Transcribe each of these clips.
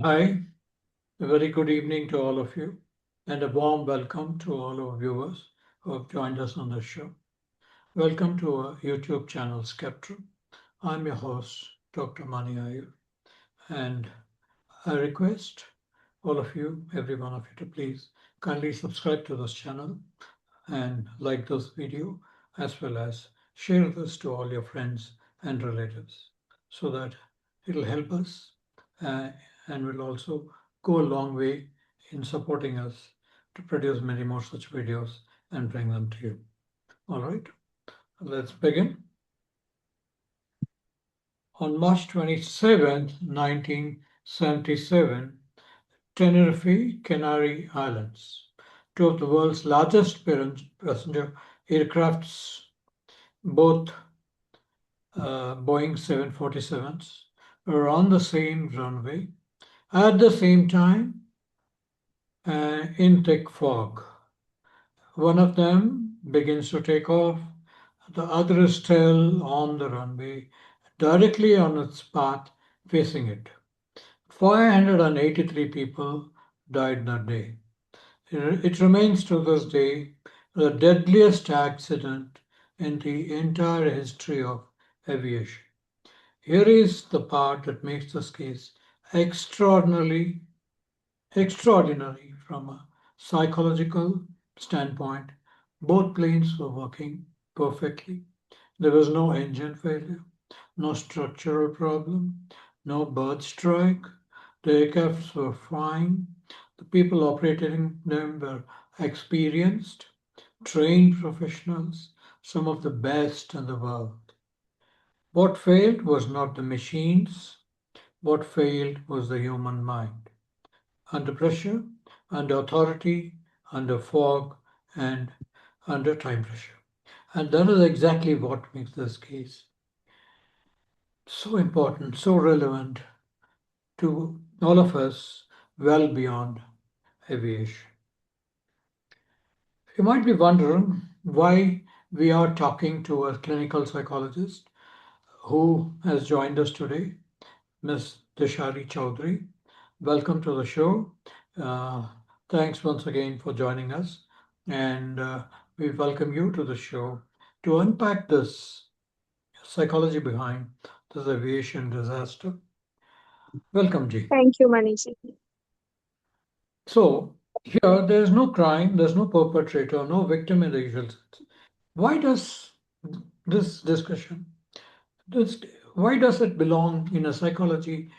Hi, a very good evening to all of you, and a warm welcome to all our viewers who have joined us on the show. Welcome to our YouTube channel, Skeptrum. I'm your host, Dr. Mani Ayur, and I request all of you, every one of you, to please kindly subscribe to this channel and like this video, as well as share this to all your friends and relatives so that it'll help us uh, and will also go a long way in supporting us to produce many more such videos and bring them to you. All right, let's begin. On March 27th, 1977, Tenerife, Canary Islands, two of the world's largest passenger aircrafts, both Boeing 747s, were on the same runway at the same time in thick fog. One of them begins to take off, the other is still on the runway, directly on its path facing it. 583 people died that day. It remains to this day the deadliest accident in the entire history of aviation. Here is the part that makes this case extraordinarily extraordinary from a psychological standpoint. Both planes were working perfectly. There was no engine failure, no structural problem, no bird strike. The aircrafts were fine. The people operating them were experienced, trained professionals, some of the best in the world. What failed was not the machines, what failed was the human mind. Under pressure, under authority, under fog, and under time pressure. And that is exactly what makes this case so important, so relevant to all of us well beyond aviation. You might be wondering why we are talking to a clinical psychologist who has joined us today, Ms. Dishari Choudhuri. Welcome to the show. Uh, Thanks once again for joining us. And we welcome you to the show to unpack this psychology behind this aviation disaster. Welcome, Ji. Thank you, Manishi. So, here there's no crime, there's no perpetrator, no victim in the usual sense. Why does this discussion, this, why does it belong in a psychology,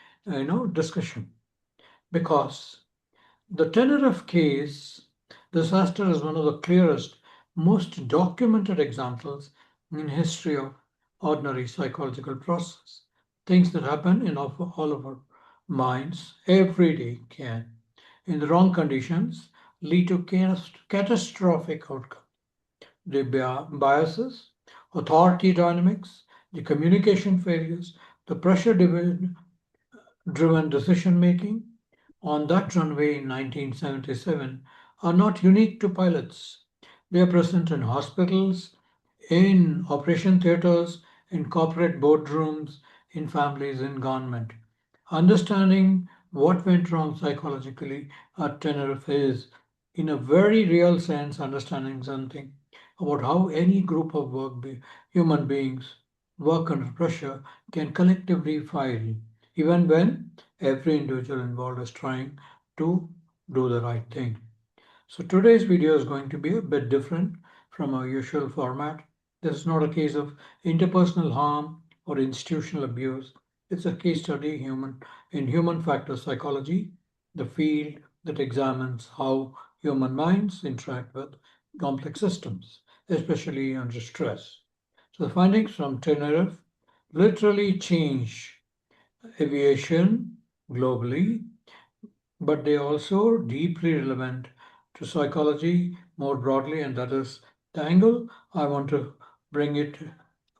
discussion? Because the Tenerife case disaster is one of the clearest, most documented examples in history of ordinary psychological process. Things that happen in all of our minds every day can, in the wrong conditions, lead to catastrophic outcomes. The biases, authority dynamics, the communication failures, the pressure driven decision making on that runway in 1977 are not unique to pilots. They are present in hospitals, in operation theaters, in corporate boardrooms, in families, in government. Understanding what went wrong psychologically at Tenerife is, in a very real sense, understanding something about how any group of human beings work under pressure can collectively fail, even when every individual involved is trying to do the right thing. So today's video is going to be a bit different from our usual format. This is not a case of interpersonal harm or institutional abuse. It's a case study in human factor psychology, the field that examines how human minds interact with complex systems, especially under stress. So the findings from Tenerife literally change aviation globally, but they are also deeply relevant to psychology more broadly, and that is the angle I want to bring it.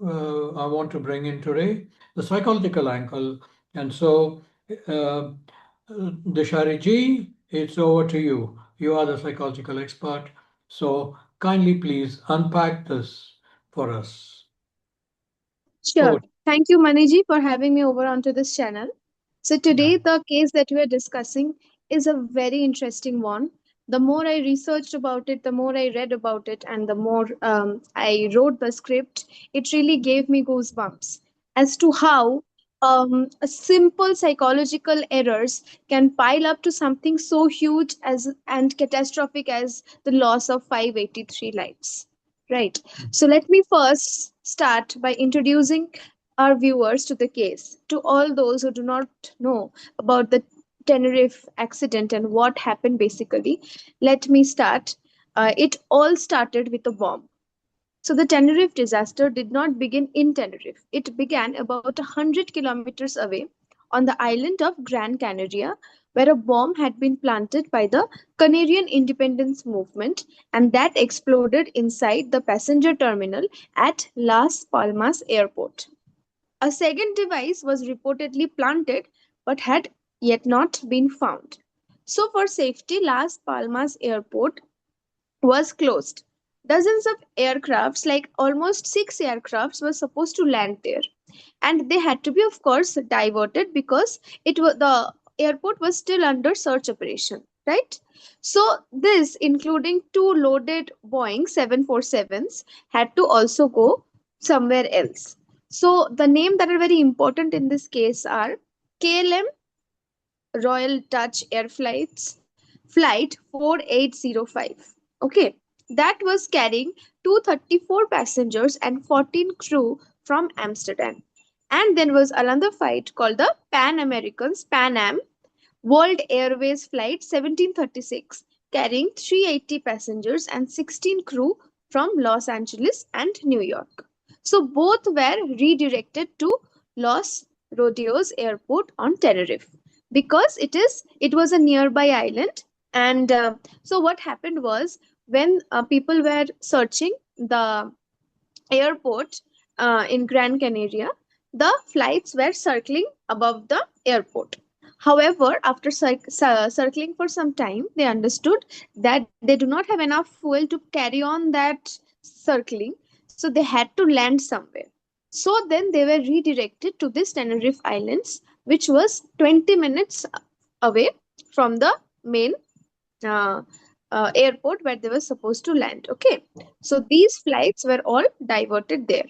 I want to bring in today the psychological angle, and so uh, Dishari ji, it's over to you. You are the psychological expert, so kindly please unpack this for us. Sure. Over. Thank you, Maniji, for having me over onto this channel. So Yeah. today the case that we are discussing is a very interesting one. The more I researched about it, the more I read about it, and the more I wrote the script, it really gave me goosebumps as to how a simple psychological errors can pile up to something so huge as and catastrophic as the loss of 583 lives. Right. So let me first start by introducing our viewers to the case. To all those who do not know about the Tenerife accident and what happened basically, let me start. It all started with a bomb. So the Tenerife disaster did not begin in Tenerife. It began about 100 kilometers away on the island of Gran Canaria, where a bomb had been planted by the Canarian independence movement and that exploded inside the passenger terminal at Las Palmas airport. A second device was reportedly planted but had yet not been found. So, for safety, Las Palmas Airport was closed. Dozens of aircrafts, like almost 6 aircrafts, were supposed to land there, and they had to be, of course, diverted because the airport was still under search operation. Right. So this, including two loaded Boeing 747s, had to also go somewhere else. So the name that are very important in this case are KLM Royal Dutch Air Flight 4805. Okay, that was carrying 234 passengers and 14 crew from Amsterdam. And then was another flight called the Pan Am World Airways Flight 1736, carrying 380 passengers and 16 crew from Los Angeles and New York. So both were redirected to Los Rodeos Airport on Tenerife because it was a nearby island. And so what happened was when people were searching the airport in Gran Canaria, the flights were circling above the airport. However, after circling for some time, they understood that they do not have enough fuel to carry on that circling, so they had to land somewhere. So then they were redirected to this Tenerife Islands, which was 20 minutes away from the main uh, airport where they were supposed to land. Okay, so these flights were all diverted there.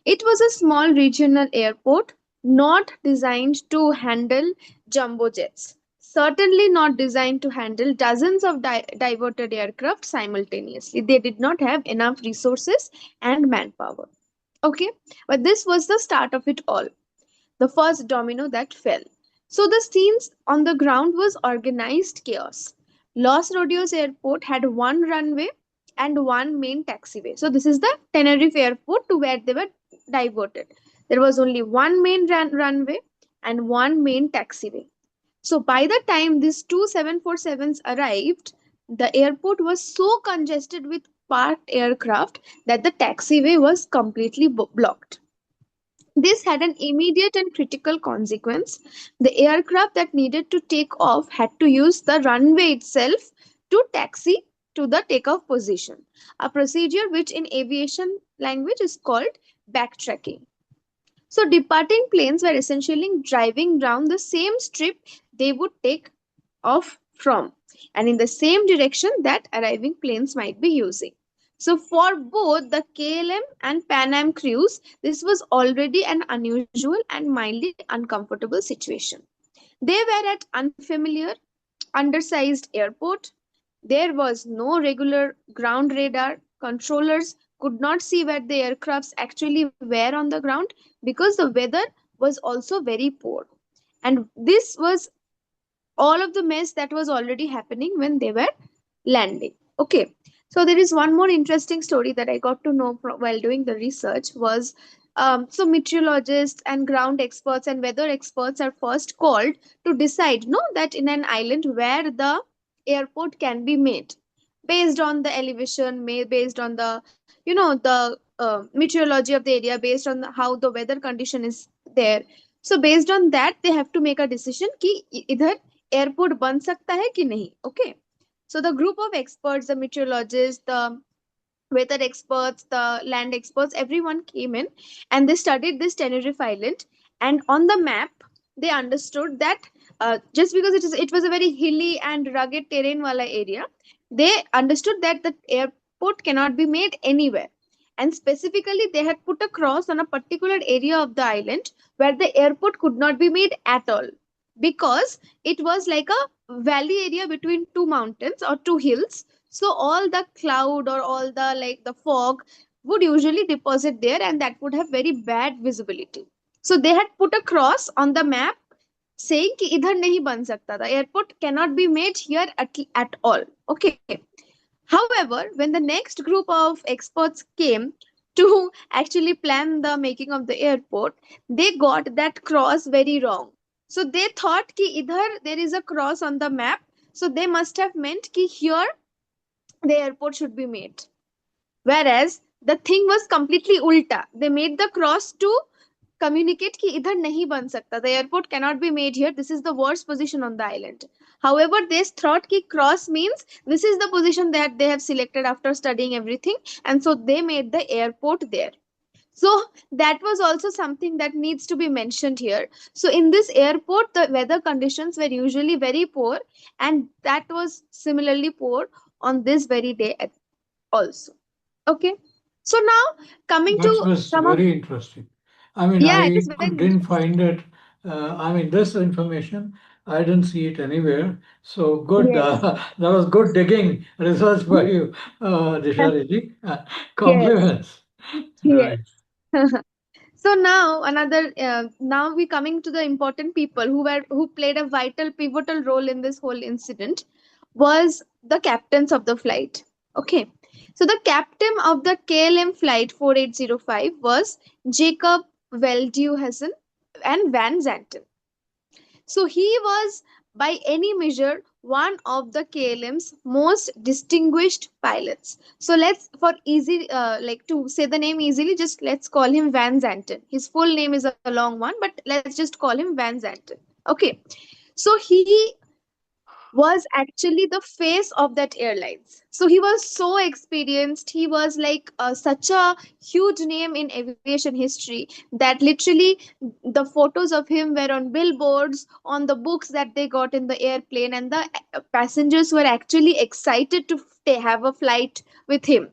It was a small regional airport, not designed to handle jumbo jets. Certainly not designed to handle dozens of diverted aircraft simultaneously. They did not have enough resources and manpower. Okay, but this was the start of it all, the first domino that fell. So the scenes on the ground was organized chaos. Los Rodeos Airport had one runway and one main taxiway. So this is the Tenerife Airport to where they were diverted. There was only one main runway and one main taxiway. So by the time these two 747s arrived, the airport was so congested with parked aircraft that the taxiway was completely blocked. This had an immediate and critical consequence. The aircraft that needed to take off had to use the runway itself to taxi to the takeoff position, a procedure which in aviation language is called backtracking. So, departing planes were essentially driving down the same strip they would take off from and in the same direction that arriving planes might be using. So, for both the KLM and Pan Am crews, this was already an unusual and mildly uncomfortable situation. They were at unfamiliar, undersized airport. There was no regular ground radar. Controllers could not see where the aircrafts actually were on the ground because the weather was also very poor. And this was all of the mess that was already happening when they were landing. Okay. So there is one more interesting story that I got to know while doing the research was so meteorologists and ground experts and weather experts are first called to decide no that in an island where the airport can be made based on the elevation, based on the the meteorology of the area, based on how the weather condition is there. So based on that they have to make a decision कि इधर airport बन सकता है कि नहीं. Okay, so the group of experts, the meteorologists, the weather experts, the land experts, everyone came in and they studied this Tenerife island, and on the map they understood that just because it was a very hilly and rugged terrain wala area, they understood that the airport cannot be made anywhere. And specifically, they had put a cross on a particular area of the island where the airport could not be made at all, because it was like a valley area between two mountains or two hills. So all the cloud or all the like the fog would usually deposit there, and that would have very bad visibility. So they had put a cross on the map saying कि इधर नहीं बन सकता था, airport cannot be made here at all. Okay. However, when the next group of experts came to actually plan the making of the airport, they got that cross very wrong. So they thought कि इधर there is a cross on the map, so they must have meant कि here the airport should be made. Whereas the thing was completely ulta. They made the cross to communicate कि इधर नहीं बन सकता, the airport cannot be made here, this is the worst position on the island. However, they thought कि cross means this is the position that they have selected after studying everything, and so they made the airport there. So that was also something that needs to be mentioned here. So in this airport, the weather conditions were usually very poor, and that was similarly poor on this very day also. Okay. So now coming That to was some of, very interesting. I mean, yeah, it I is very didn't interesting. find it. I mean, this information, I didn't see it anywhere. So good. Yes. That was good digging research by you, Dishari ji. Yes. Compliments. Yes. Right. So now another now we coming to the important people who played a vital pivotal role in this whole incident was the captains of the flight. Okay. So the captain of the KLM flight 4805 was Jacob Veldhuizen and Van Zanten. So he was, by any measure, one of the KLM's most distinguished pilots. So let's, for easy, like to say the name easily, just let's call him Van Zanten. His full name is a long one, but let's just call him Van Zanten. Okay. So he was actually the face of that airlines. So he was so experienced. He was like such a huge name in aviation history that literally the photos of him were on billboards, on the books that they got in the airplane, and the passengers were actually excited to have a flight with him.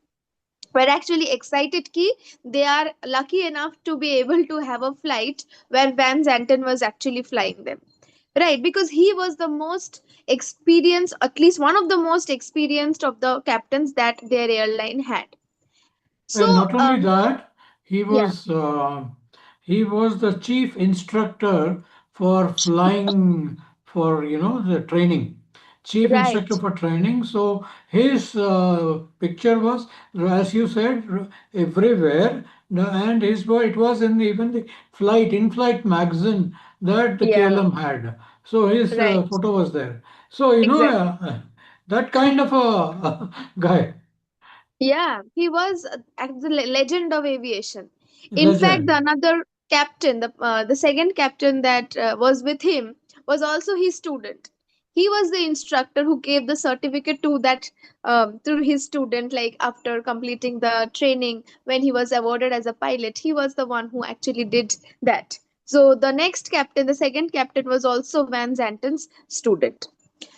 Were actually excited ki they are lucky enough to be able to have a flight where Van Zanten was actually flying them. Right, because he was the most experienced, at least one of the most experienced of the captains that their airline had. So, And not only that, he yeah, was uh, he was the chief instructor for flying for the training, chief instructor right, for training. So his picture was, as you said, everywhere. And it was in even the in-flight magazine that the yeah, KLM had. So his right, photo was there. So exactly. that kind of a guy, Yeah, he was the legend of aviation. In fact, the legend. another captain, the second captain that was with him, was also his student. He was the instructor who gave the certificate to that to his student. Like after completing the training, when he was awarded as a pilot, he was the one who actually did that. So the next captain, the second captain, was also Van Zanten's student.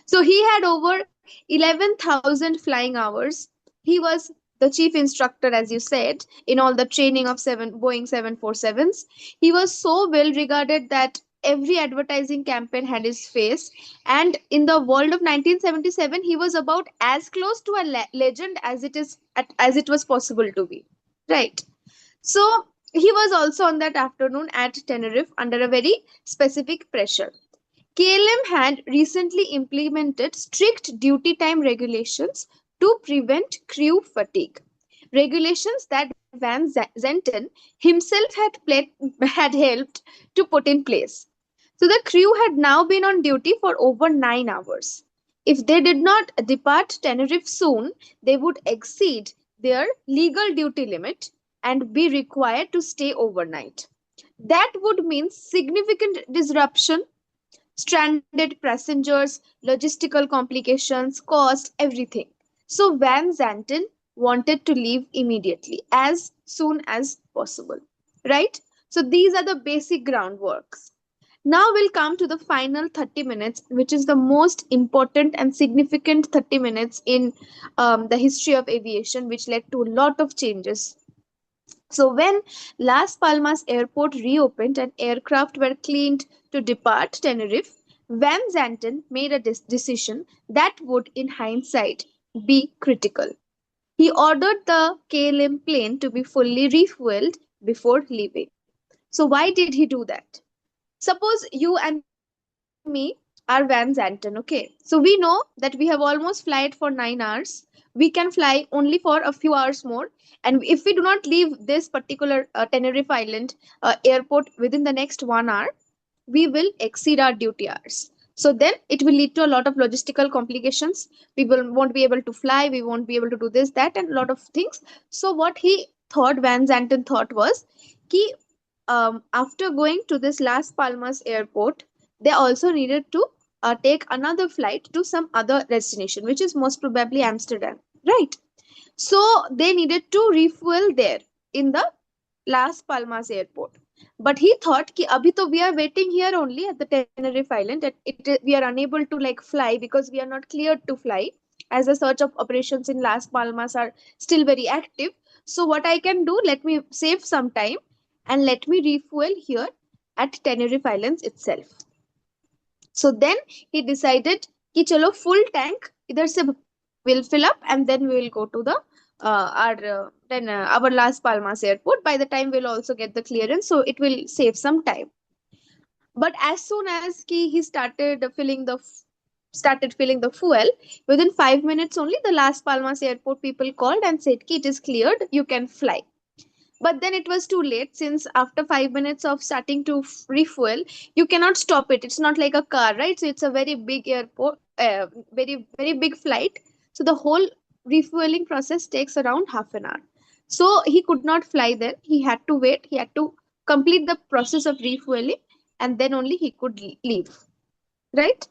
So he had over 11,000 flying hours. He was the chief instructor, as you said, in all the training of Boeing 747s. He was so well regarded that every advertising campaign had his face. And in the world of 1977, he was about as close to a legend as as it was possible to be. Right. So he was also on that afternoon at Tenerife under a very specific pressure. KLM had recently implemented strict duty time regulations to prevent crew fatigue. Regulations that Van Zenten himself had helped to put in place. So the crew had now been on duty for over 9 hours. If they did not depart Tenerife soon, they would exceed their legal duty limit and be required to stay overnight. That would mean significant disruption, stranded passengers, logistical complications, cost, everything. So Van Zanten wanted to leave immediately, as soon as possible. Right? So these are the basic groundworks. Now we'll come to the final 30 minutes, which is the most important and significant 30 minutes in the history of aviation, which led to a lot of changes. So, when Las Palmas airport reopened and aircraft were cleaned to depart Tenerife, Van Zanten made a decision that would, in hindsight, be critical. He ordered the KLM plane to be fully refueled before leaving. So, why did he do that? Suppose you and me are Van Zanten, okay? So we know that we have almost flight for 9 hours. We can fly only for a few hours more. And if we do not leave this particular Tenerife Island airport within the next 1 hour, we will exceed our duty hours. So then it will lead to a lot of logistical complications. Won't be able to fly. We won't be able to do this, that, and a lot of things. So what he thought, Van Zanten thought was, he after going to this Las Palmas airport, they also needed to take another flight to some other destination, which is most probably Amsterdam, right? So they needed to refuel there in the Las Palmas airport. But he thought कि अभी तो we are waiting here only at the Tenerife Island. We are unable to like fly because we are not cleared to fly, as the search of operations in Las Palmas are still very active. So what I can do, let me save some time and let me refuel here at Tenerife Islands itself. So then he decided कि चलो full tank इधर से will fill up and then we will go to the our Las Palmas airport. By the time we'll also get the clearance, so it will save some time. But as soon as he started filling the fuel, within 5 minutes only, the Las Palmas airport people called and said ki it is cleared, you can fly. But then it was too late, since after 5 minutes of starting to refuel, you cannot stop it. It's not like a car, right? So it's a very big airport, very big flight. So the whole refueling process takes around half an hour. So he could not fly then. He had to wait. He had to complete the process of refueling, and then only he could leave, right?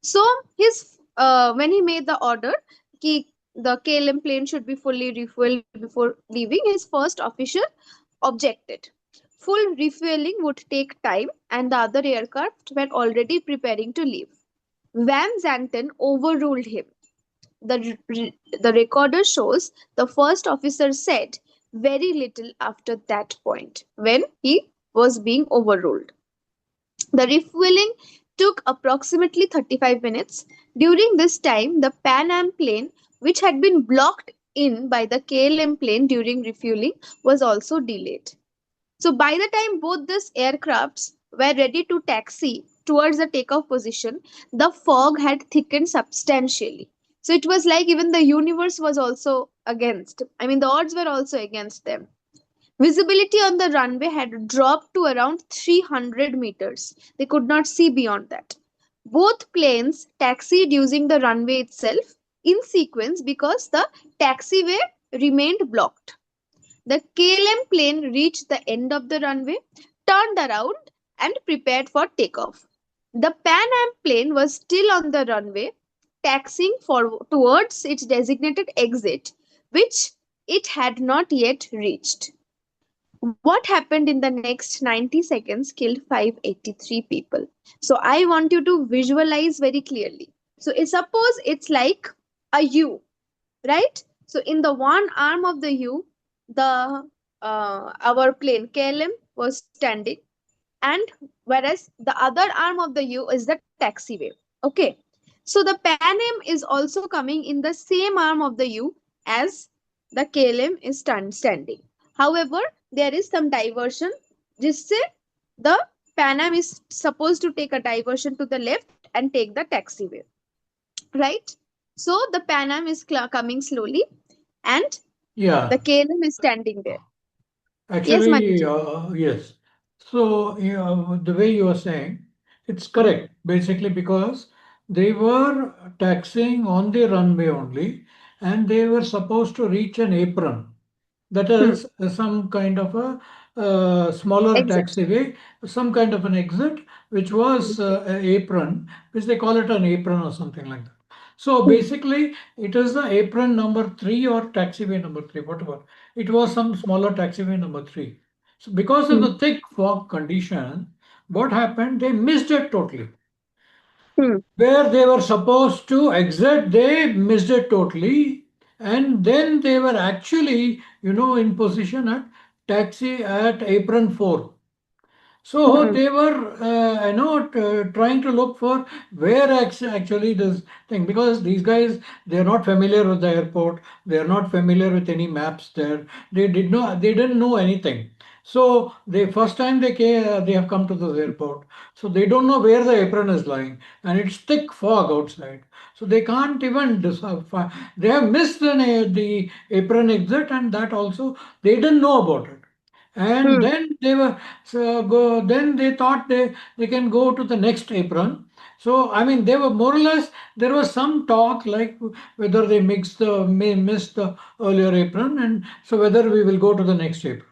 So his when he made the order कि the KLM plane should be fully refueled before leaving, his first officer objected. Full refueling would take time, and the other aircraft were already preparing to leave. Van Zanten overruled him. The recorder shows the first officer said very little after that point when he was being overruled. The refueling took approximately 35 minutes. During this time, the Pan Am plane, which had been blocked in by the KLM plane during refueling, was also delayed. So, by the time both these aircrafts were ready to taxi towards the takeoff position, the fog had thickened substantially. So, it was like even the universe was also against. I mean, the odds were also against them. Visibility on the runway had dropped to around 300 meters. They could not see beyond that. Both planes taxied using the runway itself in sequence because the taxiway remained blocked. The KLM plane reached the end of the runway, turned around, and prepared for takeoff. The Pan Am plane was still on the runway, taxiing towards its designated exit, which it had not yet reached. What happened in the next 90 seconds killed 583 people. So I want you to visualize very clearly. So suppose it's like a U, right? So in the one arm of the U, the our plane KLM was standing, and whereas the other arm of the U is the taxiway. Okay. So the Pan Am is also coming in the same arm of the U as the KLM is standing. However, there is some diversion. जिससे the Pan Am is supposed to take a diversion to the left and take the taxiway, right? So the Pan Am is coming slowly, and the Yeah, KLM is standing there. Yes, actually, Manish. yes. So, the way you are saying, it's correct, basically, because they were taxiing on the runway only, and they were supposed to reach an apron. That Hmm. is some kind of a smaller Exit. taxiway, some kind of an exit, which was an apron, which they call it an apron or something like that. So Hmm. basically, it is the apron number three or taxiway number three, whatever. It was some smaller taxiway number three. So because of Hmm. the thick fog condition, what happened? They missed it totally. Hmm. Where they were supposed to exit, they missed it totally. And then they were actually, in position at taxi at apron 4. So Hmm. they were, trying to look for where actually this thing, because these guys, they're not familiar with the airport, they're not familiar with any maps there. They didn't know anything. So they first time they have come to this airport, so they don't know where the apron is lying, and it's thick fog outside. So they can't even decide. They have missed the apron exit, and that also they didn't know about it. And Hmm. then they were then they thought they can go to the next apron. So I mean, they were more or less, there was some talk like whether they may miss the earlier apron, and so whether we will go to the next apron.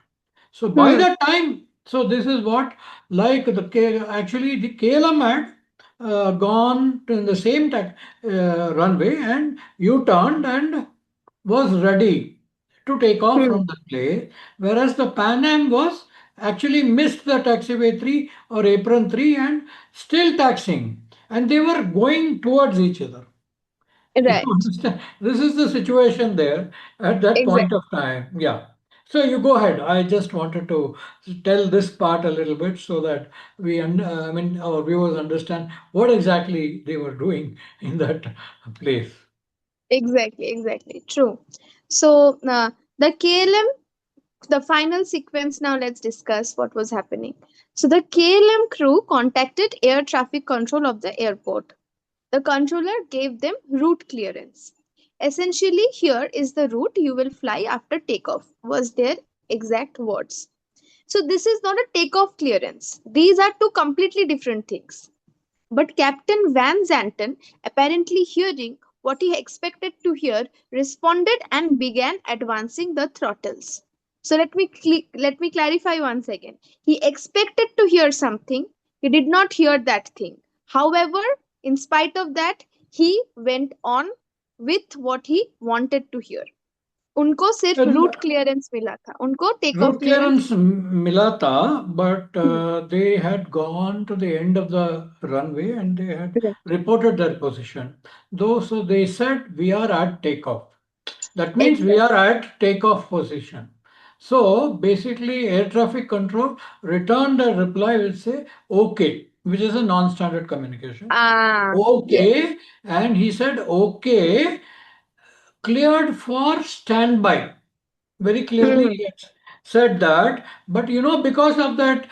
So by Hmm. that time, so this is what, like actually the KLM had gone to in the same runway, and you turned and was ready to take off Hmm. from the place, whereas the Pan Am was actually missed the taxiway 3 or apron 3 and still taxiing, and they were going towards each other. You Right. understand? This is the situation there at that point Exactly. of time. Yeah. So you go ahead. I just wanted to tell this part a little bit so that I mean, our viewers understand what exactly they were doing in that place. Exactly. Exactly. True. So the KLM, the final sequence. Now let's discuss what was happening. So the KLM crew contacted air traffic control of the airport. The controller gave them route clearance. Essentially, here is the route you will fly after takeoff, was their exact words. So, this is not a takeoff clearance. These are two completely different things. But Captain Van Zanten, apparently hearing what he expected to hear, responded and began advancing the throttles. So let me clarify once again. He expected to hear something. He did not hear that thing. However, in spite of that, he went on with what he wanted to hear. उनको सिर्फ And root clearance मिला था उनको take off route clearance clearance Milata, but नहीं they had gone to the end of the runway and they had मिला। reported their position. Though, so they said we are at takeoff. That means we Exactly. are at takeoff position. So basically, air traffic control returned a reply which say okay, which is a non-standard communication. Ah, yes. Okay, and he said okay, cleared for standby. Very clearly Hmm. he had said that, but because of that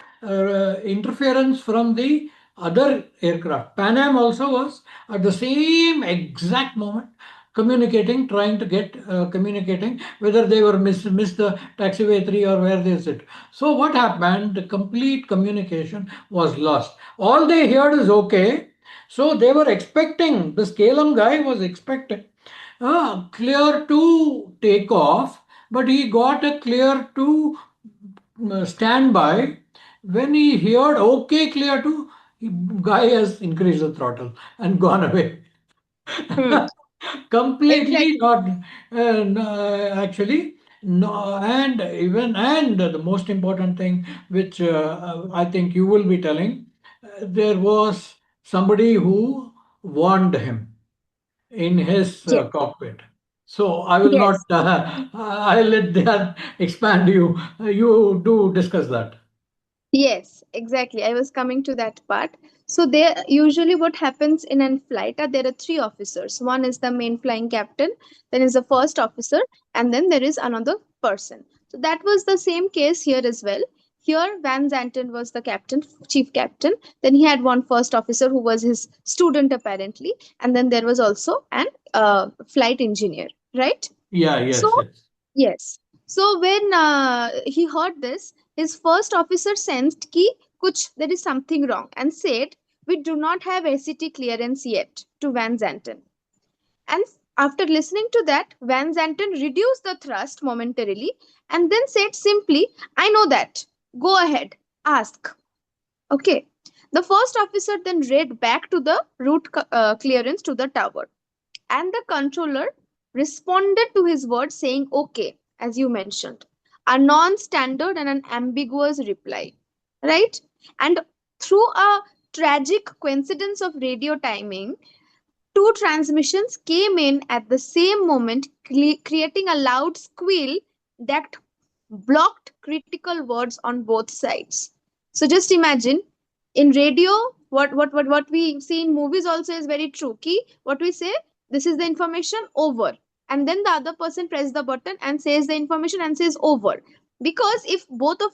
interference from the other aircraft, Pan Am also was at the same exact moment communicating, trying to get communicating whether they were miss the taxiway 3 or where they sit. So what happened? The complete communication was lost. All they heard is okay. So they were expecting, the Scalum guy was expecting clear to take off, but he got a clear to stand by. When he heard okay, clear to, guy has increased the throttle and gone away. Hmm. Completely Exactly. not, no, actually. No, and the most important thing, which I think you will be telling, there was somebody who warned him in his Yes. cockpit. So I will not. Yes. I'll let that expand you. You do discuss that. Yes, exactly. I was coming to that part. So there usually what happens in a flight are there are three officers. One is the main flying captain, then is the first officer, and then there is another person. So that was the same case here as well. Here Van Zanten was the captain, chief captain. Then he had one first officer who was his student apparently, and then there was also an flight engineer, right? Yeah. So Yes. Yes. yes. So when he heard this, his first officer sensed ki kuch there is something wrong and said, "We do not have ACT clearance yet" to Van Zanten. And after listening to that, Van Zanten reduced the thrust momentarily and then said simply, "I know that. Go ahead, ask." Okay. The first officer then read back to the route clearance to the tower, and the controller responded to his words saying okay, as you mentioned, a non standard and an ambiguous reply, right? And Through a tragic coincidence of radio timing, two transmissions came in at the same moment, creating a loud squeal that blocked critical words on both sides. So just imagine, in radio, what we see in movies also is very true. Ki, what we say, this is the information over. And then the other person press the button and says the information and says over. Because if both of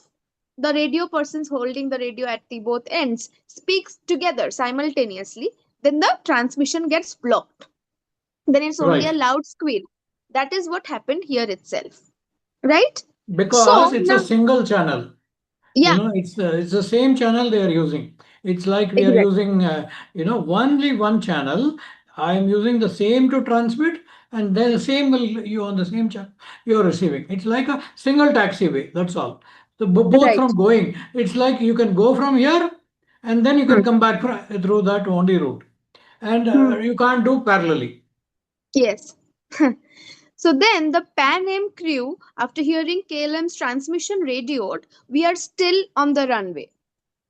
the radio persons holding the radio at the both ends speaks together simultaneously, then the transmission gets blocked. Then it's only a Right. loud squeal. That is what happened here itself. Right? Because So it's a now, single channel. yeah, It's the same channel they are using. It's like we are exactly. using only one channel. I am using the same to transmit, and then the same will you on the same channel you are receiving. It's like a single taxiway. That's all. So both Right. from going. It's like you can go from here, and then you Hmm. can come back through that only route, and Hmm. you can't do parallelly. Yes. So then the Pan Am crew, after hearing KLM's transmission radioed, "We are still on the runway."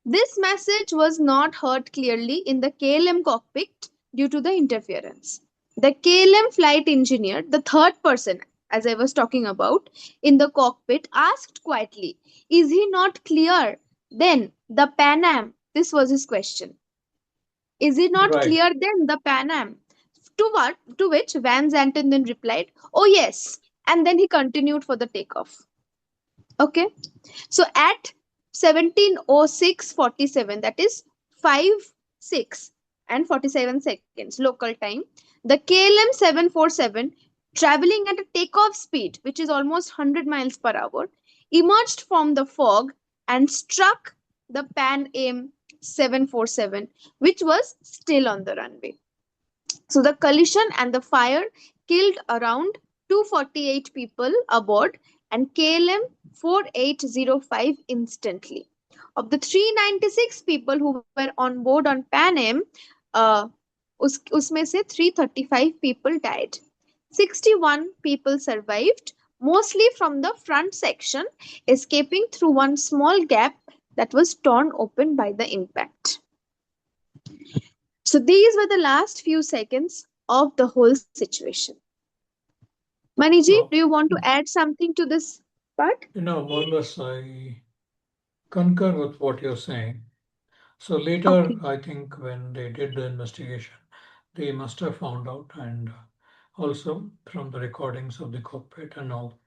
This message was not heard clearly in the KLM cockpit due to the interference. The KLM flight engineer, the third person, as I was talking about, in the cockpit asked quietly, "Is he not clear?" Then the Pan Am, this was his question. "Is it not Right. clear then, the Pan Am?" To which Van Zanten then replied, "Oh yes." And then he continued for the takeoff. Okay. So at 17:06:47, that is 5 6 and 47 seconds local time, the KLM 747, traveling at a takeoff speed which is almost 100 miles per hour, emerged from the fog and struck the Pan Am 747, which was still on the runway. So the collision and the fire killed around 248 people aboard and KLM 4805 instantly. Of the 396 people who were on board on Pan Am, uh, उसमें से 335 people died. 61 people survived, mostly from the front section, escaping through one small gap that was torn open by the impact. So these were the last few seconds of the whole situation. Maniji, do you No, want to add something to this part? more or less I concur with what you're saying. So later, Okay. I think when they did the investigation, they must have found out, and also from the recordings of the cockpit and all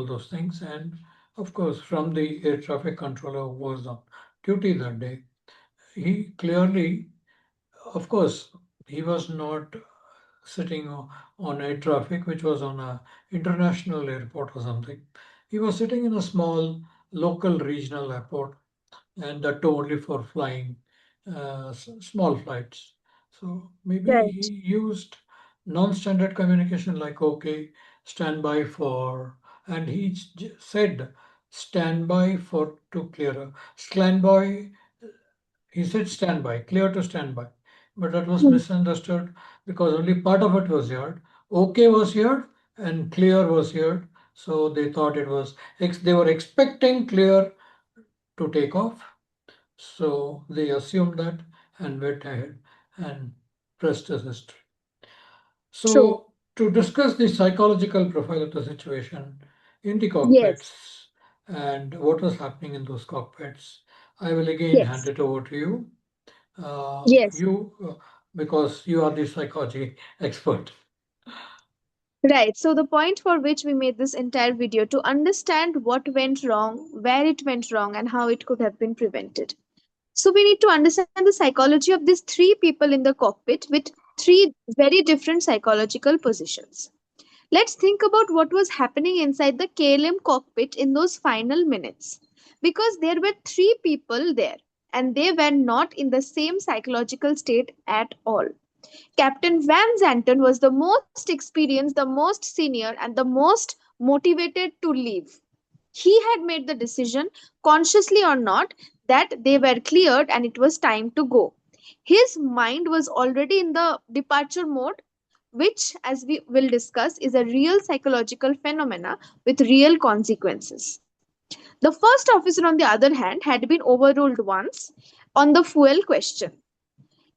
those things, and of course from the air traffic controller who was on duty that day, he clearly, of course, he was not sitting on air traffic, which was on a international airport or something. He was sitting in a small local regional airport, and that too only for flying small flights. So maybe he Right. used non-standard communication like okay, stand by for, and he said stand by for to clear. Stand by, he said stand by, clear to stand by. But that was Hmm. misunderstood because only part of it was heard. Okay was heard and clear was heard. So they thought it was, they were expecting clear to take off, so they assumed that and went ahead and pressed as history. True. So, to discuss the psychological profile of the situation in the Yes. cockpits and what was happening in those cockpits, I will again hand Yes. it over to you. Yes. Because you are the psychology expert. Right. So the point for which we made this entire video to understand what went wrong, where it went wrong, and how it could have been prevented. So we need to understand the psychology of these three people in the cockpit with three very different psychological positions. Let's think about what was happening inside the KLM cockpit in those final minutes. Because there were three people there and they were not in the same psychological state at all. Captain Van Zanten was the most experienced, the most senior, and the most motivated to leave. He had made the decision, consciously or not, that they were cleared and it was time to go. His mind was already in the departure mode, which, as we will discuss, is a real psychological phenomena with real consequences. The first officer, on the other hand, had been overruled once. on the fuel question.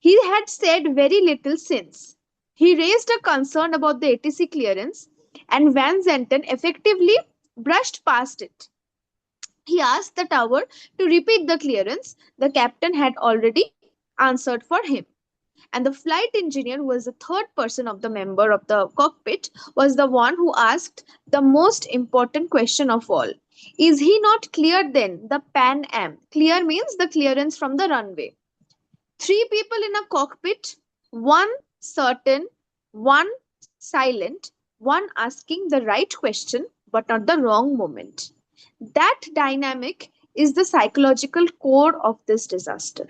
He had said very little since. He raised a concern about the ATC clearance, and Van Zanten effectively brushed past it. He asked the tower to repeat the clearance the captain had already answered for him. And the flight engineer, who was the third person of the member of the cockpit, was the one who asked the most important question of all. Is he not clear then? The Pan Am. Clear means the clearance from the runway. Three people in a cockpit, one certain, one silent, one asking the right question but not the wrong moment. That dynamic is the psychological core of this disaster.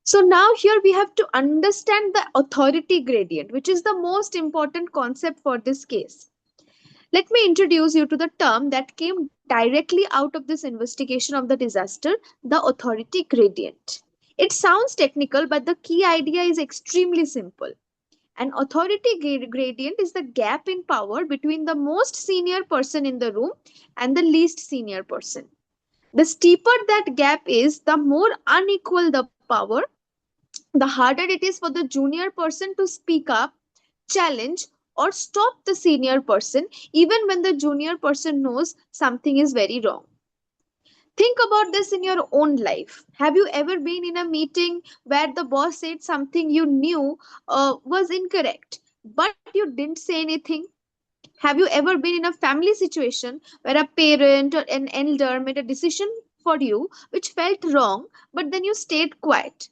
So now here we have to understand the authority gradient, which is the most important concept for this case. Let me introduce you to the term that came directly out of this investigation of the disaster, the authority gradient. It sounds technical, but the key idea is extremely simple. An authority gradient is the gap in power between the most senior person in the room and the least senior person. The steeper that gap is, the more unequal the power, the harder it is for the junior person to speak up, challenge, or stop the senior person, even when the junior person knows something is very wrong. Think about this in your own life. Have you ever been in a meeting where the boss said something you knew was incorrect, but you didn't say anything? Have you ever been in a family situation where a parent or an elder made a decision for you which felt wrong, but then you stayed quiet?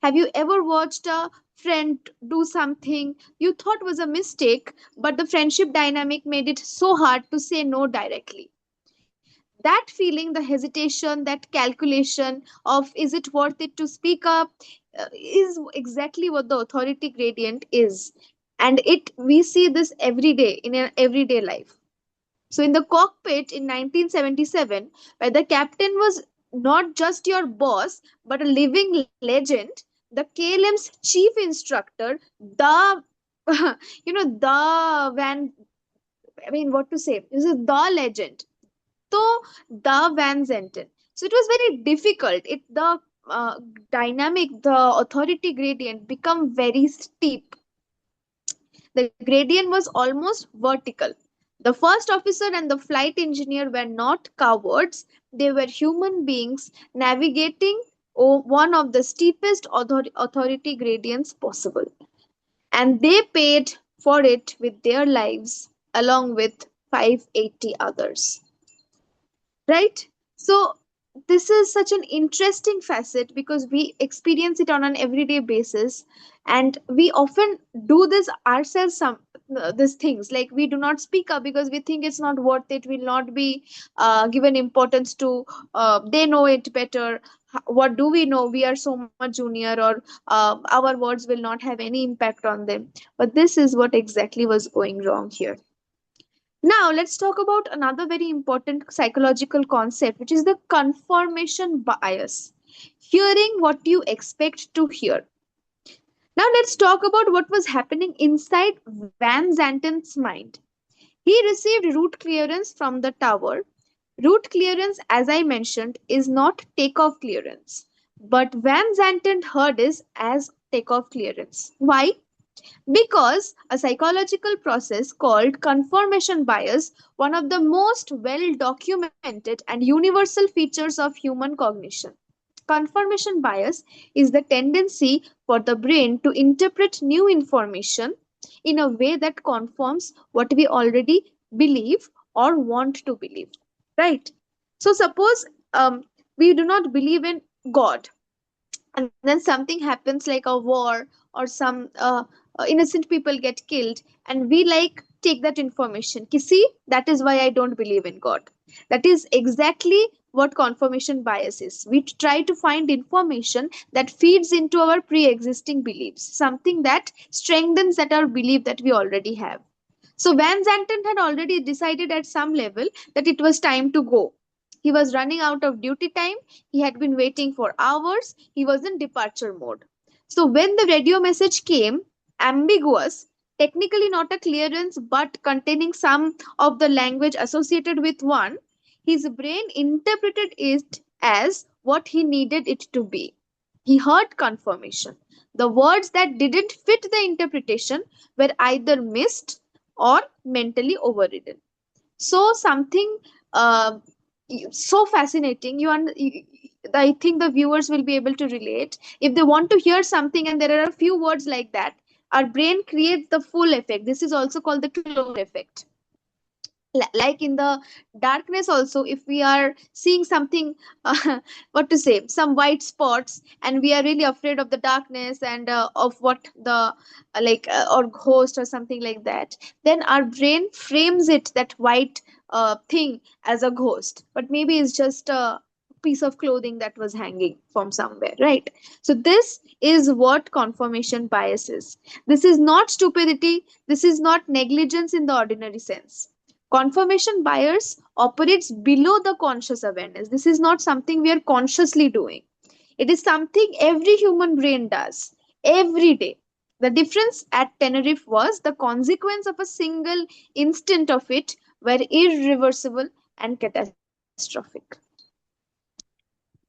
Have you ever watched a friend do something you thought was a mistake, but the friendship dynamic made it so hard to say no directly? That feeling, the hesitation, that calculation of is it worth it to speak up, is exactly what the authority gradient is. And it we see this every day in an everyday life. So in the cockpit in 1977, where the captain was not just your boss but a living legend, the KLM's chief instructor, the the van, I mean, what to say, this is the legend, so the Van Zenten. So it was very difficult. It the dynamic, the authority gradient become very steep. The gradient was almost vertical. The first officer and the flight engineer were not cowards. They were human beings navigating one of the steepest authority gradients possible. And they paid for it with their lives along with 580 others. Right? So this is such an interesting facet because we experience it on an everyday basis, and we often do this ourselves. Some these things, like we do not speak up because we think it's not worth it, will not be given importance to, they know it better. What do we know? We are so much junior, or our words will not have any impact on them. But this is what exactly was going wrong here. Now, let's talk about another very important psychological concept, which is the confirmation bias. Hearing what you expect to hear. Now, let's talk about what was happening inside Van Zanten's mind. He received route clearance from the tower. Route clearance, as I mentioned, is not takeoff clearance, but Van Zanten heard is as takeoff clearance. Why? Because a psychological process called confirmation bias, one of the most well documented and universal features of human cognition. Confirmation bias is the tendency for the brain to interpret new information in a way that conforms what we already believe or want to believe. Right? So, suppose we do not believe in God, and then something happens like a war, or some innocent people get killed, and we like take that information ki, see, that is why I don't believe in God. That is exactly what confirmation bias is. We try to find information that feeds into our pre-existing beliefs, something that strengthens that our belief that we already have. So Van Zanten had already decided at some level that it was time to go. He was running out of duty time. He had been waiting for hours. He was in departure mode. So when the radio message came, ambiguous, technically not a clearance but containing some of the language associated with one, his brain interpreted it as what he needed it to be. He heard confirmation. The words that didn't fit the interpretation were either missed or mentally overridden. So something uh, so fascinating. I think the viewers will be able to relate. If they want to hear something and there are a few words like that, our brain creates the full effect. This is also called the clover effect. Like in the darkness also, if we are seeing something, what to say, some white spots, and we are really afraid of the darkness and of what the or ghost or something like that, then our brain frames it, that white thing, as a ghost, but maybe it's just a piece of clothing that was hanging from somewhere, right? So this is what confirmation bias is. This is not stupidity, this is not negligence in the ordinary sense. Confirmation bias operates below the conscious awareness. This is not something we are consciously doing. It is something every human brain does every day. The difference at Tenerife was the consequence of a single instant of it were irreversible and catastrophic.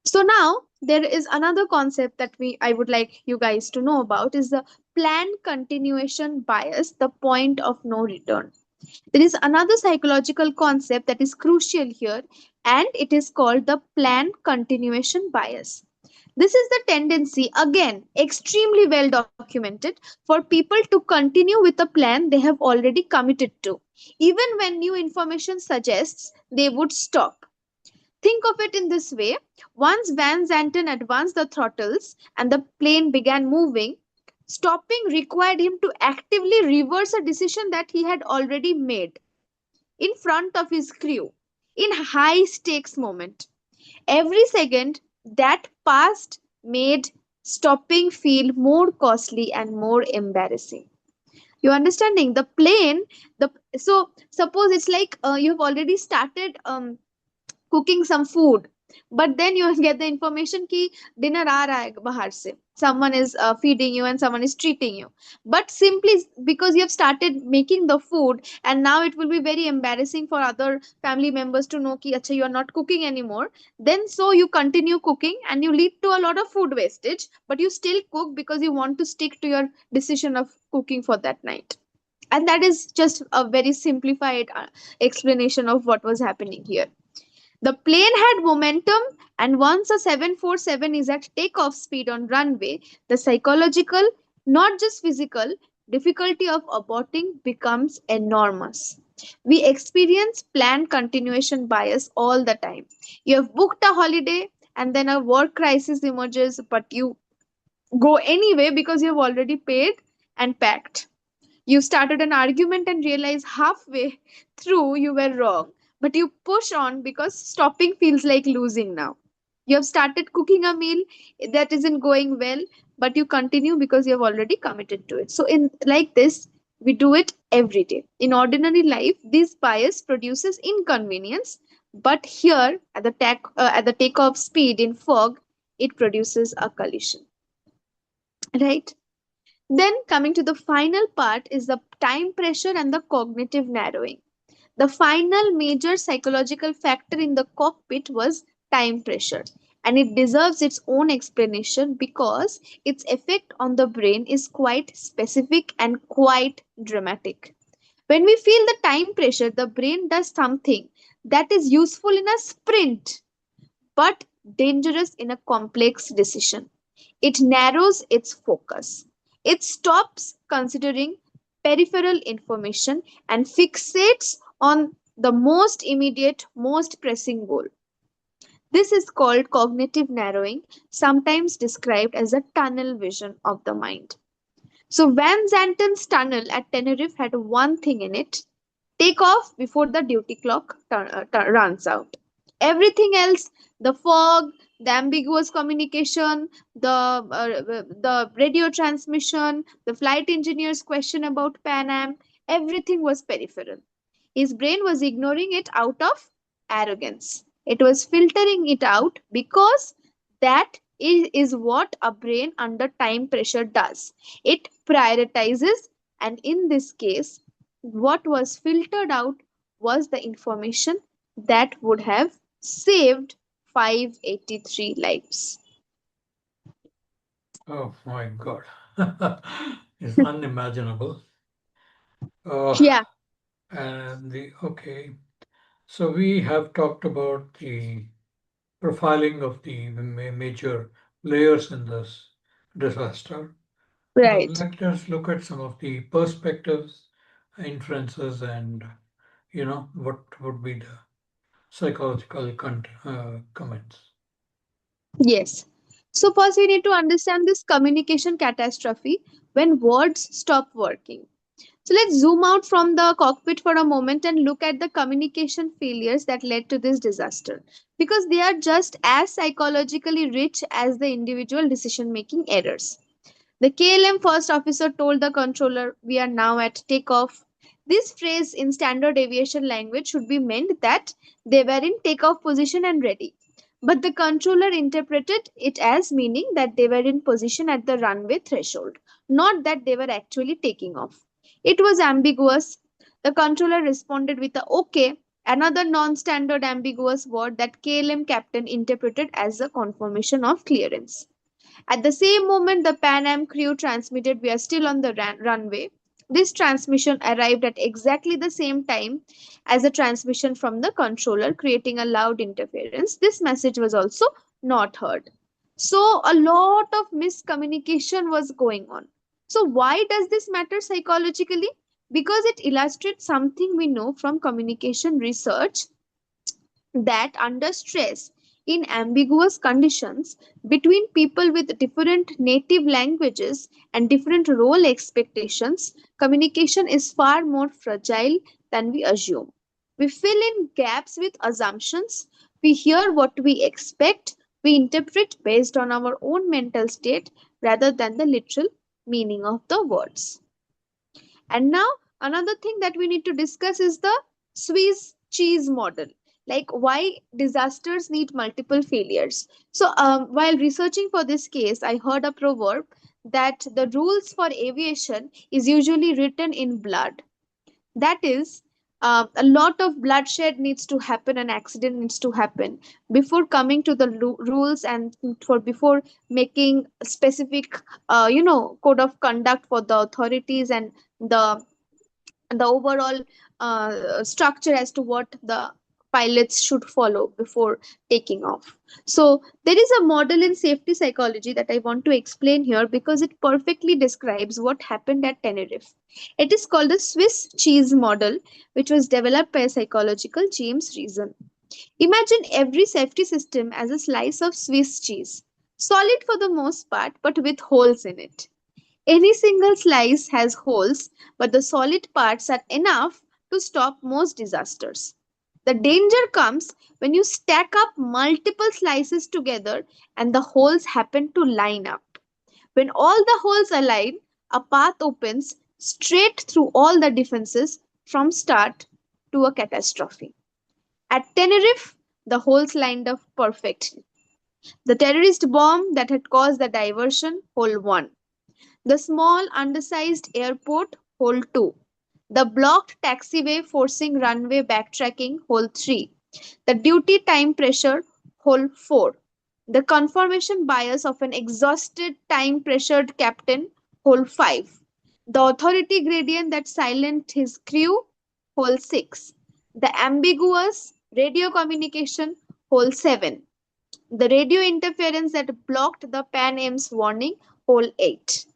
So now there is another concept that I would like you guys to know about is the planned continuation bias, the point of no return. There is another psychological concept that is crucial here, and it is called the planned continuation bias. This is the tendency, again, extremely well documented, for people to continue with a plan they have already committed to, even when new information suggests they would stop. Think of it in this way: once Van Zanten advanced the throttles and the plane began moving, stopping required him to actively reverse a decision that he had already made in front of his crew in high stakes moment. Every second that passed made stopping feel more costly and more embarrassing. You understanding? The plane, the so suppose it's like you have already started cooking some food, but then you get the information ki dinner aa raha hai bahar se, someone is feeding you and someone is treating you, but simply because you have started making the food, and now it will be very embarrassing for other family members to know ki acha you are not cooking anymore, then so you continue cooking and you lead to a lot of food wastage, but you still cook because you want to stick to your decision of cooking for that night. And that is just a very simplified explanation of what was happening here. The plane had momentum, and once a 747 is at takeoff speed on runway, the psychological, not just physical, difficulty of aborting becomes enormous. We experience planned continuation bias all the time. You have booked a holiday and then a work crisis emerges, but you go anyway because you have already paid and packed. You started an argument and realize halfway through you were wrong, but you push on because stopping feels like losing now. You have started cooking a meal that isn't going well, but you continue because you have already committed to it. So, in like this, we do it every day. In ordinary life, this bias produces inconvenience, but here at the takeoff speed in fog, it produces a collision. Right? Then, coming to the final part, is the time pressure and the cognitive narrowing. The final major psychological factor in the cockpit was time pressure, and it deserves its own explanation because its effect on the brain is quite specific and quite dramatic. When we feel the time pressure, the brain does something that is useful in a sprint but dangerous in a complex decision. It narrows its focus. It stops considering peripheral information and fixates on the most immediate, most pressing goal. This is called cognitive narrowing, sometimes described as a tunnel vision of the mind. So, Van Zanten's tunnel at Tenerife had one thing in it: take off before the duty clock runs out. Everything else, the fog, the ambiguous communication, the radio transmission, the flight engineer's question about Pan Am, everything was peripheral. His brain was ignoring it out of arrogance. It was filtering it out because that is what a brain under time pressure does. It prioritizes, and in this case, what was filtered out was the information that would have saved 583 lives. Oh my God. It's unimaginable. Uh, Yeah, and the okay. So we have talked about the profiling of the major players in this disaster. Now right. let us look at some of the perspectives, inferences, and what would be the psychological comments. Yes. So first we need to understand this communication catastrophe when words stop working. So let's zoom out from the cockpit for a moment and look at the communication failures that led to this disaster, because they are just as psychologically rich as the individual decision making errors. The KLM first officer told the controller, "We are now at takeoff." This phrase in standard aviation language should be meant that they were in takeoff position and ready. But the controller interpreted it as meaning that they were in position at the runway threshold, not that they were actually taking off. It was ambiguous. The controller responded with a "okay," another non standard ambiguous word that KLM captain interpreted as a confirmation of clearance. At the same moment, the Pan Am crew transmitted, "We are still on the runway." This transmission arrived at exactly the same time as the transmission from the controller, creating a loud interference. This message was also not heard. So, a lot of miscommunication was going on. So, why does this matter psychologically? Because it illustrates something we know from communication research, that under stress, in ambiguous conditions, between people with different native languages and different role expectations, communication is far more fragile than we assume. We fill in gaps with assumptions, we hear what we expect, we interpret based on our own mental state rather than the literal meaning of the words. And now, another thing that we need to discuss is the Swiss cheese model. Like, why disasters need multiple failures. So, while researching for this case, I heard a proverb that the rules for aviation is usually written in blood. That is, a lot of bloodshed needs to happen, an accident needs to happen before coming to the rules, and for before making specific code of conduct for the authorities and the overall structure as to what the pilots should follow before taking off. So there is a model in safety psychology that I want to explain here because it perfectly describes what happened at Tenerife. It is called the Swiss cheese model, which was developed by a psychological James Reason. Imagine every safety system as a slice of Swiss cheese, solid for the most part but with holes in it. Any single slice has holes, but the solid parts are enough to stop most disasters. The danger comes when you stack up multiple slices together and the holes happen to line up. When all the holes align, a path opens straight through all the defenses from start to a catastrophe. At Tenerife, the holes lined up perfectly. The terrorist bomb that had caused the diversion, hole 1. The small, undersized airport, hole 2. The blocked taxiway forcing runway backtracking, hole 3. The duty time pressure, hole 4. The confirmation bias of an exhausted, time pressured captain, hole 5. The authority gradient that silenced his crew, hole 6. The ambiguous radio communication, hole 7. The radio interference that blocked the Pan Am's warning, hole 8.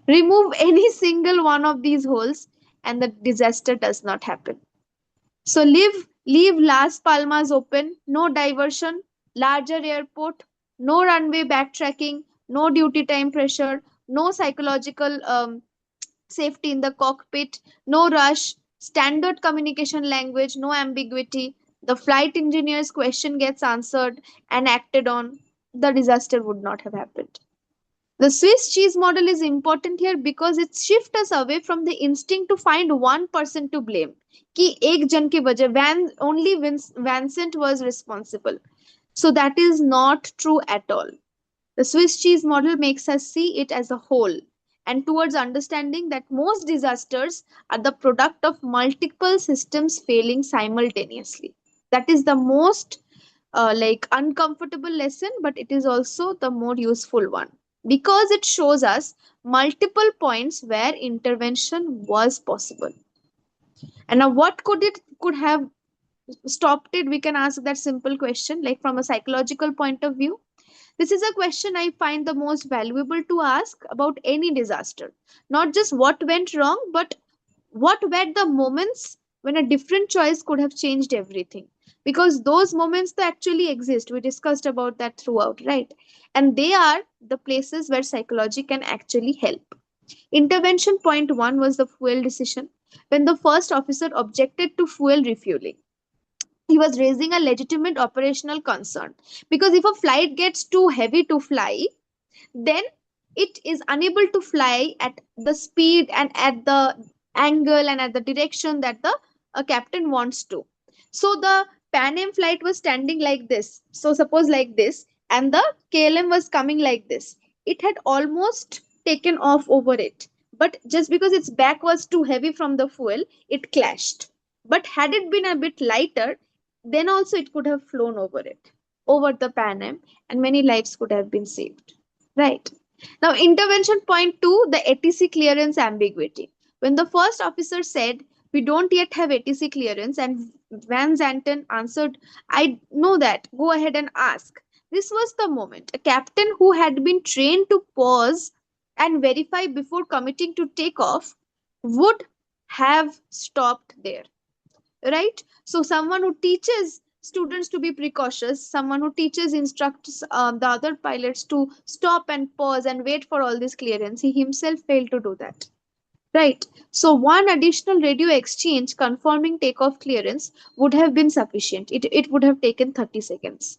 Remove any single one of these holes and the disaster does not happen. So leave Las Palmas open, no diversion, larger airport, no runway backtracking, no duty time pressure, no psychological safety in the cockpit, no rush, standard communication language, no ambiguity. The flight engineer's question gets answered and acted on. The disaster would not have happened. The Swiss cheese model is important here because it shifts us away from the instinct to find one person to blame. कि एक जन की वजह only Vincent was responsible. So that is not true at all. The Swiss cheese model makes us see it as a whole and towards understanding that most disasters are the product of multiple systems failing simultaneously. That is the most like uncomfortable lesson, but it is also the more useful one because it shows us multiple points where intervention was possible. And now, what could have stopped it? We can ask that simple question, like from a psychological point of view. This is a question I find the most valuable to ask about any disaster. Not just what went wrong, but what were the moments when a different choice could have changed everything? Because those moments they actually exist. We discussed about that throughout, right? And they are the places where psychology can actually help. Intervention point one was the fuel decision. When the first officer objected to fuel refueling, he was raising a legitimate operational concern. Because if a flight gets too heavy to fly, then it is unable to fly at the speed and at the angle and at the direction that the captain wants to. So the Pan Am flight was standing like this. So suppose like this, and the KLM was coming like this. It had almost taken off over it. But just because its back was too heavy from the fuel, it clashed. But had it been a bit lighter, then also it could have flown over it, over the Pan Am, and many lives could have been saved. Right. Now, intervention point two, the ATC clearance ambiguity. When the first officer said, "We don't yet have ATC clearance," and Van Zanten answered, "I know that, go ahead and ask." This was the moment. A captain who had been trained to pause and verify before committing to take off would have stopped there, right? So someone who teaches students to be precautious, someone who teaches instructs the other pilots to stop and pause and wait for all this clearance, he himself failed to do that, right? So one additional radio exchange confirming takeoff clearance would have been sufficient. It would have taken 30 seconds.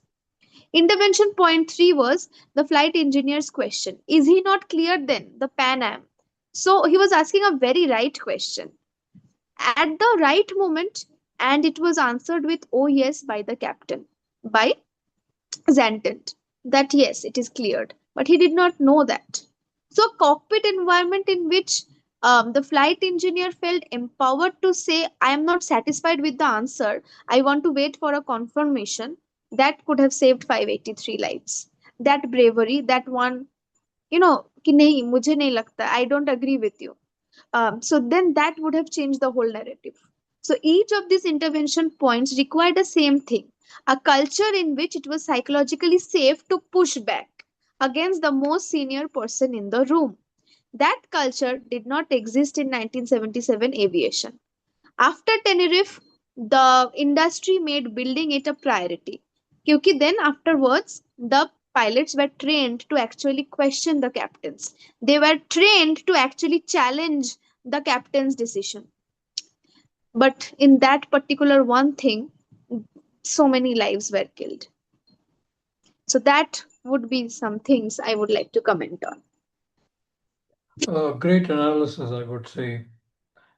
Intervention point 3 was the flight engineer's question: is he not clear then, the Pan Am? So he was asking a very right question at the right moment, and it was answered with "oh yes" by the captain, by Zantant, that yes, it is cleared. But he did not know that. So, a cockpit environment in which the flight engineer felt empowered to say, "I am not satisfied with the answer, I want to wait for a confirmation," that could have saved 583 lives. That bravery, that one, कि नहीं मुझे नहीं लगता, I don't agree with you, so then that would have changed the whole narrative. So each of these intervention points required the same thing: a culture in which it was psychologically safe to push back against the most senior person in the room. That culture did not exist in 1977 aviation. After Tenerife, the industry made building it a priority. Because then afterwards, the pilots were trained to actually question the captains. They were trained to actually challenge the captain's decision. But in that particular one thing, so many lives were killed. So that would be some things I would like to comment on. Great analysis, I would say,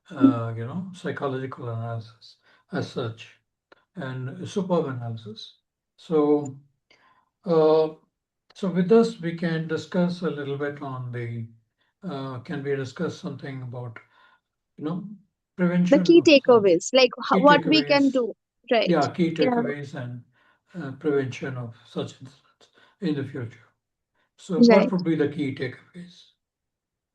psychological analysis as such, and superb analysis. So, uh, so with this, we can discuss a little bit on can we discuss something about, you know, The prevention key of such, takeaways, like key what we can takeaways, do, right? yeah, key Yeah, takeaways and prevention of such incidents in the future. So, what right. would be the key takeaways?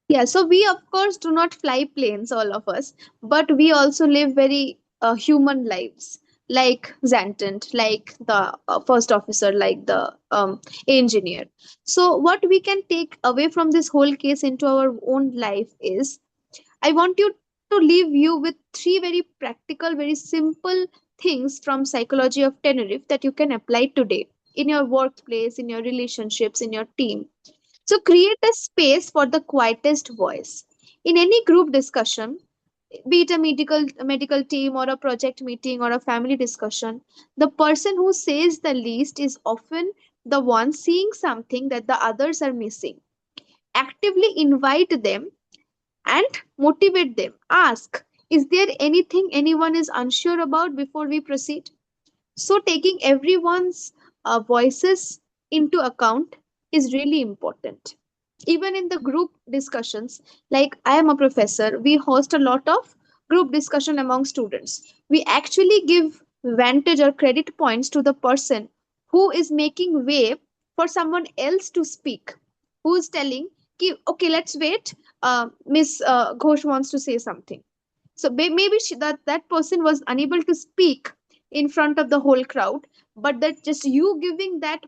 Yeah, so we of course do not fly planes, all of us, but we also live very human lives, like Xantant, like the first officer, like the engineer. So, what we can take away from this whole case into our own life is, I want you to leave you with three very practical, very simple things from Psychology of Tenerife that you can apply today in your workplace, in your relationships, in your team. So create a space for the quietest voice. In any group discussion, be it a medical team or a project meeting or a family discussion, the person who says the least is often the one seeing something that the others are missing. Actively invite them and motivate them. Ask, is there anything anyone is unsure about before we proceed? So, taking everyone's voices into account is really important. Even in the group discussions, like I am a professor, we host a lot of group discussion among students. We actually give vantage or credit points to the person who is making way for someone else to speak, who is telling ki, okay, let's wait, Miss Ghosh wants to say something. So maybe that person was unable to speak in front of the whole crowd, but that just you giving that,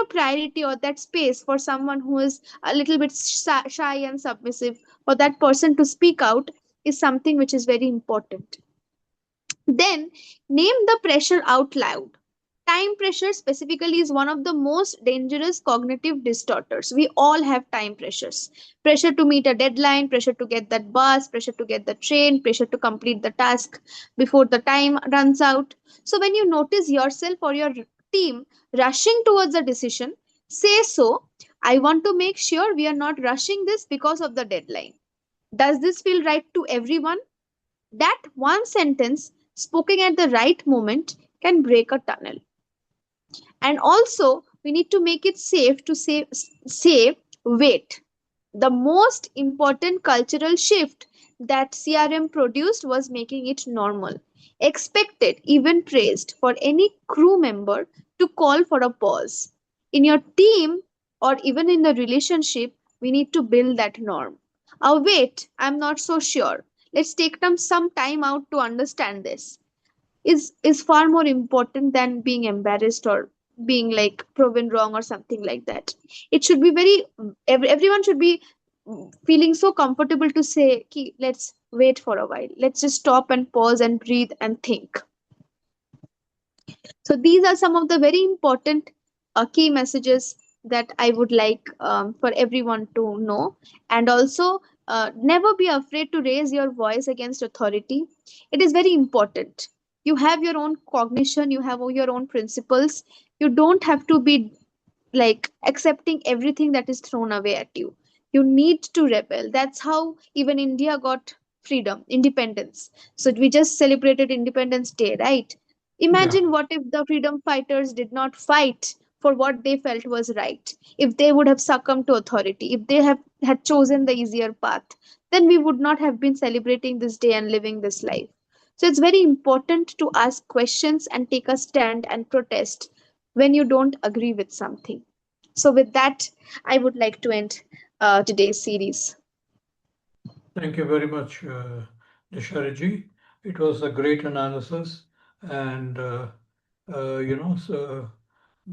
priority or that space for someone who is a little bit shy and submissive, for that person to speak out, is something which is very important. Then name the pressure out loud. Time pressure specifically is one of the most dangerous cognitive distorters. We all have time pressures. Pressure to meet a deadline, pressure to get that bus, pressure to get the train, pressure to complete the task before the time runs out. So when you notice yourself or your team rushing towards a decision, say so. I want to make sure we are not rushing this because of the deadline. Does this feel right to everyone? That one sentence spoken at the right moment can break a tunnel. And also, we need to make it safe to say wait. The most important cultural shift that CRM produced was making it normal, expected, even praised for any crew member to call for a pause. In your team or even in the relationship, we need to build that norm. Wait, I'm not so sure. Let's take some time out to understand this, is far more important than being embarrassed or being like proven wrong or something like that. It should be everyone should be feeling so comfortable to say, "Ki, let's wait for a while. Let's just stop and pause and breathe and think." So these are some of the very important key messages that I would like for everyone to know. And also, never be afraid to raise your voice against authority. It is very important. You have your own cognition, you have your own principles. You don't have to be like accepting everything that is thrown away at you. You need to rebel. That's how even India got freedom, independence. So we just celebrated Independence Day, right? Yeah. Imagine what if the freedom fighters did not fight for what they felt was right. If they would have succumbed to authority, if they have had chosen the easier path, then we would not have been celebrating this day and living this life. So it's very important to ask questions and take a stand and protest when you don't agree with something. So, with that, I would like to end today's series. Thank you very much, Dishari ji. It was a great analysis, and so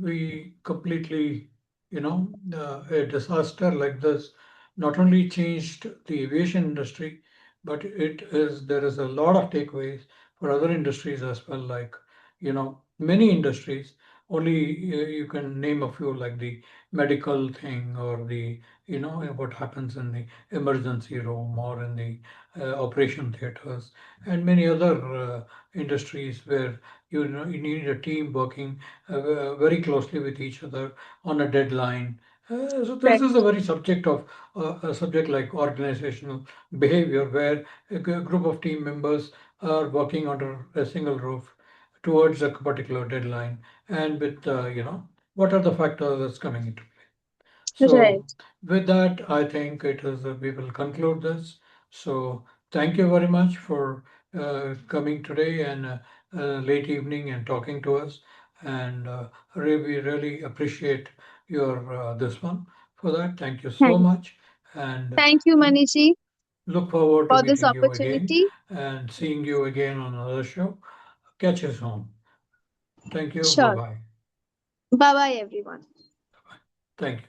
we completely, a disaster like this not only changed the aviation industry, but there is a lot of takeaways for other industries as well, like, many industries. Only you can name a few, like the medical thing, or the, what happens in the emergency room or in the operation theaters, and many other industries where you need a team working very closely with each other on a deadline. So this is a very a subject like organizational behavior, where a group of team members are working under a single roof towards a particular deadline, and with what are the factors that's coming into play. So Right. with that, I think it is we will conclude this. So thank you very much for coming today, and late evening, and talking to us. And we really appreciate your this one. For that, thank you so Thank, much, and thank you, Maniji, look forward to for this meeting you again opportunity. and seeing you again on another show. Catch you soon. Thank you. Bye Sure. bye. Bye bye, everyone. Thank you.